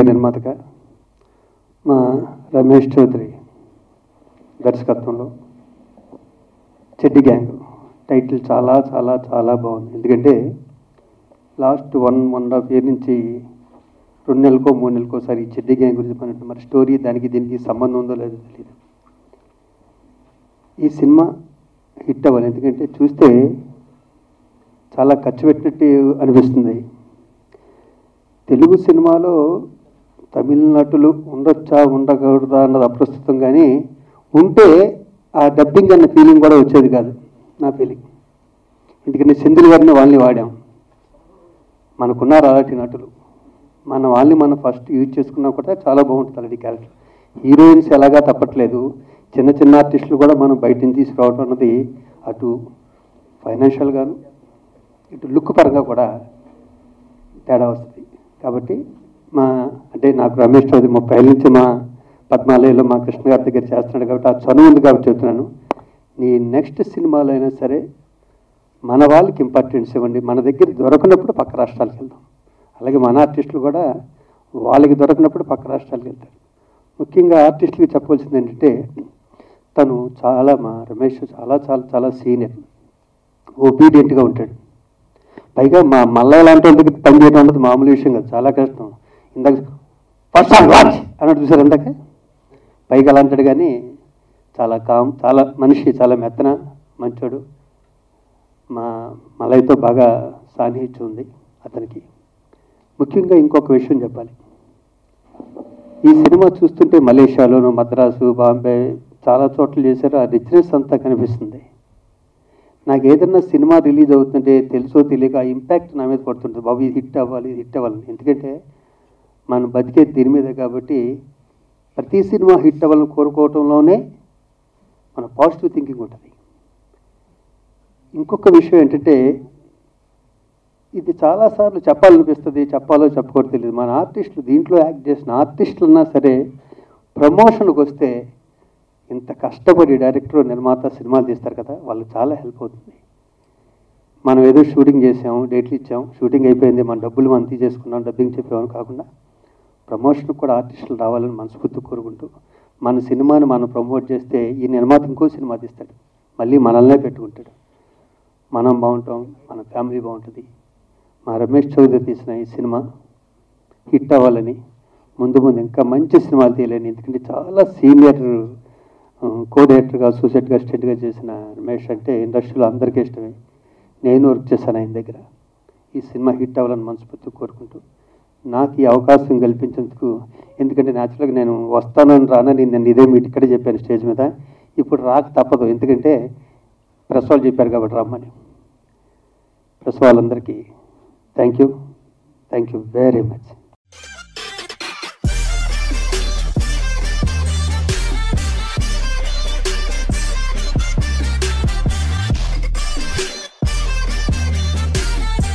నిర్మాతగా మా రమేష్ చౌదరి దర్శకత్వంలో చెడ్డి గ్యాంగ్ టైటిల్ చాలా చాలా చాలా బాగుంది. ఎందుకంటే లాస్ట్ 1.5 year నుంచి 2 నెలలకో 3 నెలలకోసారి ఈ చెడ్డి గ్యాంగ్ గురించి పన్నట్టు మరి స్టోరీ దానికి దీనికి సంబంధం ఉందో లేదో తెలియదు. ఈ సినిమా హిట్ అవ్వాలి, ఎందుకంటే చూస్తే చాలా ఖర్చు పెట్టినట్టు అనిపిస్తుంది. తెలుగు సినిమాలో తమిళ నటులు ఉండొచ్చా ఉండకూడదా అన్నది అప్రస్తుతం, కానీ ఉంటే ఆ డబ్బింగ్ అన్న ఫీలింగ్ కూడా వచ్చేది కాదు నా ఫీలింగ్. ఎందుకంటే సెంధిల్ గారిని వాళ్ళని వాడాం, మనకున్నారు అలాంటి నటులు, మన వాళ్ళని మనం ఫస్ట్ యూజ్ చేసుకున్నా కూడా చాలా బాగుంటుంది అలాంటి క్యారెక్టర్. హీరోయిన్స్ ఎలాగా తప్పట్లేదు, చిన్న చిన్న ఆర్టిస్టులు కూడా మనం బయట నుంచి తీసుకురావడం అన్నది అటు ఫైనాన్షియల్గాను ఇటు లుక్ పరంగా కూడా తేడా వస్తుంది. కాబట్టి అంటే నాకు రమేష్ చౌదరి 30 ఏళ్ళ నుంచి మా పద్మాలయంలో మా కృష్ణ గారి దగ్గర చేస్తున్నాడు కాబట్టి ఆ చనువు ఉంది కాబట్టి చెప్తున్నాను. నీ నెక్స్ట్ సినిమాలో అయినా సరే మన వాళ్ళకి ఇంపార్టెన్స్ ఇవ్వండి. మన దగ్గర దొరకనప్పుడు పక్క రాష్ట్రాలకు వెళ్దాం. అలాగే మన ఆర్టిస్టులు కూడా వాళ్ళకి దొరకనప్పుడు పక్క రాష్ట్రాలకు వెళ్తారు. ముఖ్యంగా ఆర్టిస్టులకి చెప్పవలసింది ఏంటంటే తను మా రమేష్ చాలా చాలా చాలా సీనియర్, ఒబీడియంట్గా ఉంటాడు. పైగా మళ్ళీ ఇలాంటి వాళ్ళ దగ్గర పని చేయడం అన్నది మామూలు విషయం కాదు, చాలా కష్టం. ఇందాక ఫస్ట్ లాంచ్ అన్నట్టు చూసారు ఇందాక, పైగా అలా అంటాడు కానీ చాలా చాలా మనిషి, చాలా మెత్తన మంచోడు. మలైతో బాగా సాన్నిహిత్యం ఉంది అతనికి. ముఖ్యంగా ఇంకొక విషయం చెప్పాలి, ఈ సినిమా చూస్తుంటే మలేషియాలోను మద్రాసు బాంబే చాలా చోట్ల చేశారు, ఆ రిచ్నెస్ అంతా కనిపిస్తుంది. నాకు ఏదన్నా సినిమా రిలీజ్ అవుతుంటే తెలుసో తెలియక ఆ ఇంపాక్ట్ నా మీద పడుతుంటుంది, బాబు ఇది హిట్ అవ్వాలి ఇది హిట్ అవ్వాలని. ఎందుకంటే మనం బతికే దీని మీద కాబట్టి ప్రతి సినిమా హిట్ అవ్వాలని కోరుకోవటంలోనే మన పాజిటివ్ థింకింగ్ ఉంటుంది. ఇంకొక విషయం ఏంటంటే ఇది చాలాసార్లు చెప్పాలనిపిస్తుంది, చెప్పాలో చెప్పుకోవడం తెలియదు. మన ఆర్టిస్టులు దీంట్లో యాక్ట్ చేసిన ఆర్టిస్టులు ఉన్నా సరే ప్రమోషన్కి వస్తే ఇంత కష్టపడి డైరెక్టర్ నిర్మాత సినిమాలు తీస్తారు కదా, వాళ్ళకి చాలా హెల్ప్ అవుతుంది. మనం ఏదో షూటింగ్ చేసాము, డేట్లు ఇచ్చాము, షూటింగ్ అయిపోయింది, మన డబ్బులు మనం తీసేసుకున్నాం, డబ్బింగ్ చెప్పామని కాకుండా ప్రమోషన్కి కూడా ఆర్టిస్టులు రావాలని మనస్ఫూర్తి కోరుకుంటూ మన సినిమాని మనం ప్రమోట్ చేస్తే ఈ నిర్మాత ఇంకో సినిమా తీస్తాడు, మళ్ళీ మనల్నే పెట్టుకుంటాడు, మనం బాగుంటాం, మన ఫ్యామిలీ బాగుంటుంది. మా రమేష్ చౌదరి తీసిన ఈ సినిమా హిట్ అవ్వాలని, ముందు ముందు ఇంకా మంచి సినిమాలు తీయాలని, ఎందుకంటే చాలా సీనియర్ కో డైరెక్టర్గా అసోసియేట్గా అసిస్టెంట్గా చేసిన రమేష్ అంటే ఇండస్ట్రీలో అందరికీ ఇష్టమే. నేను వర్క్ చేశాను ఆయన దగ్గర. ఈ సినిమా హిట్ అవ్వాలని మనస్ఫూర్తి కోరుకుంటూ నాకు ఈ అవకాశం కల్పించేందుకు, ఎందుకంటే న్యాచురల్గా నేను వస్తానని రానని నేను ఇదే మీట్ ఇక్కడే చెప్పాను స్టేజ్ మీద, ఇప్పుడు రాక తప్పదు ఎందుకంటే ప్రెస్ వాళ్ళు చెప్పారు కాబట్టి రమ్మని. ప్రెస్ వాళ్ళందరికీ థ్యాంక్ యూ వెరీ మచ్.